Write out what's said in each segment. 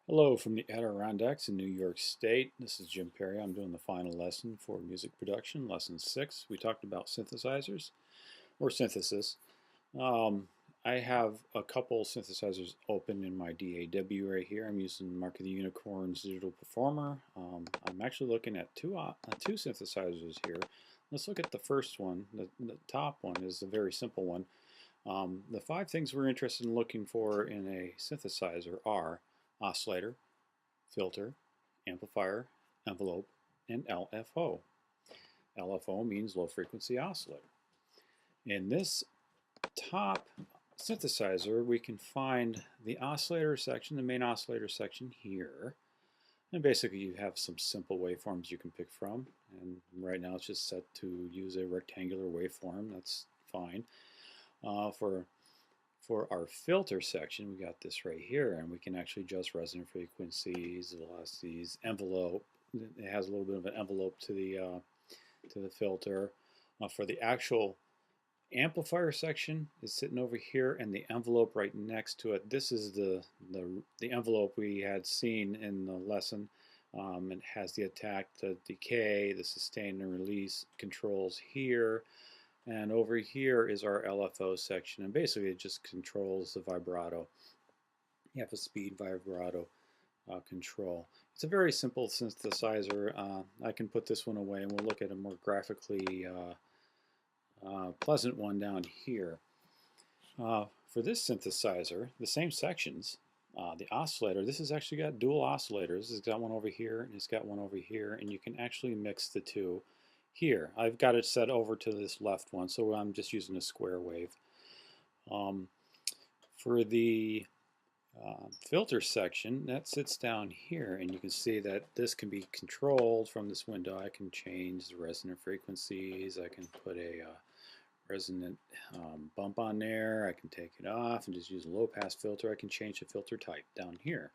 Hello from the Adirondacks in New York State. This is Jim Perry. I'm doing the final lesson for music production, lesson 6. We talked about synthesizers or synthesis. Um, I have a couple synthesizers open in my DAW right here. I'm using Mark of the Unicorn's Digital Performer. I'm actually looking at two synthesizers here. Let's look at the first one. The top one is a very simple one. The 5 things we're interested in looking for in a synthesizer are oscillator, filter, amplifier, envelope, and LFO. LFO means low frequency oscillator. In this top synthesizer, we can find the oscillator section, the main oscillator section here. And basically you have some simple waveforms you can pick from. And right now it's just set to use a rectangular waveform. That's fine. For our filter section, we got this right here, and we can actually adjust resonant frequencies, velocities, envelope. It has a little bit of an envelope to the filter. For the actual amplifier section is sitting over here, and the envelope right next to it. This is the envelope we had seen in the lesson. It has the attack, the decay, the sustain and release controls here. And over here is our LFO section, and basically it just controls the vibrato. You have a speed vibrato control. It's a very simple synthesizer. I can put this one away and we'll look at a more graphically pleasant one down here. For this synthesizer, the same sections, the oscillator, this has actually got dual oscillators. It's got one over here and it's got one over here, and you can actually mix the two. Here, I've got it set over to this left one, so I'm just using a square wave. For the filter section, that sits down here, and you can see that this can be controlled from this window. I can change the resonant frequencies. I can put a resonant bump on there. I can take it off and just use a low-pass filter. I can change the filter type down here.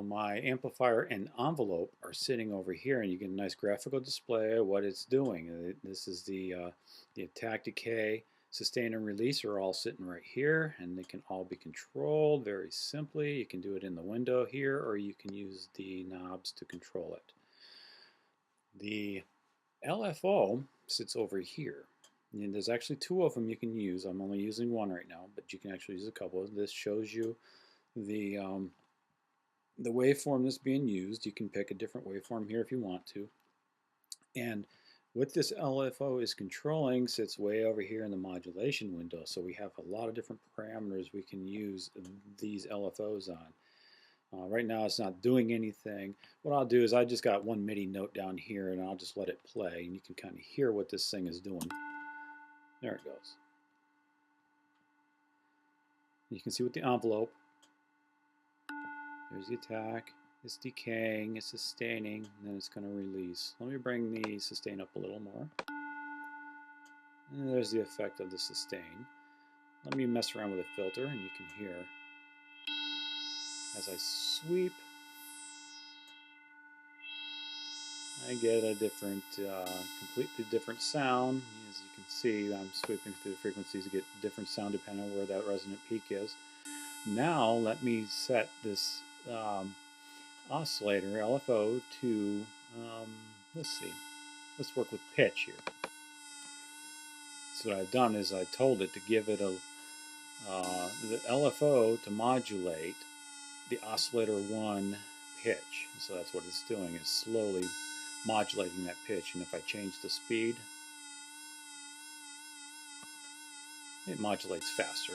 My amplifier and envelope are sitting over here, and you get a nice graphical display of what it's doing. This is the attack, decay, sustain, and release are all sitting right here, and they can all be controlled very simply. You can do it in the window here, or you can use the knobs to control it. The LFO sits over here. And there's actually 2 of them you can use. I'm only using one right now, but you can actually use a couple. This shows you the waveform that's being used. You can pick a different waveform here if you want to. And what this LFO is controlling sits way over here in the modulation window. So we have a lot of different parameters we can use these LFOs on. Right now it's not doing anything. What I'll do is I just got one MIDI note down here, and I'll just let it play, and you can kind of hear what this thing is doing. There it goes. You can see with the envelope, there's the attack, it's decaying, it's sustaining, and then it's going to release. Let me bring the sustain up a little more. And there's the effect of the sustain. Let me mess around with a filter, and you can hear as I sweep, I get a different, completely different sound. As you can see, I'm sweeping through the frequencies to get different sound depending on where that resonant peak is. Now let me set this oscillator, LFO, to, let's see, let's work with pitch here. So what I've done is I told it to give it the LFO to modulate the oscillator 1 pitch. So that's what it's doing, is slowly modulating that pitch. And if I change the speed, it modulates faster.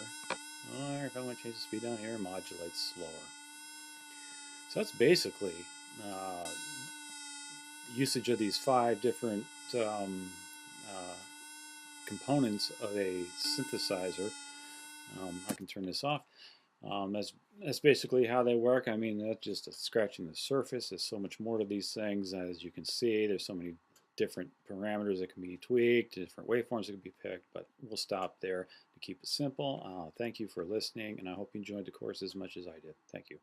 Or if I want to change the speed down here, it modulates slower. So that's basically usage of these 5 different components of a synthesizer. I can turn this off. That's basically how they work. I mean, that's just scratching the surface. There's so much more to these things. As you can see, there's so many different parameters that can be tweaked, different waveforms that can be picked, but we'll stop there to keep it simple. Thank you for listening, and I hope you enjoyed the course as much as I did. Thank you.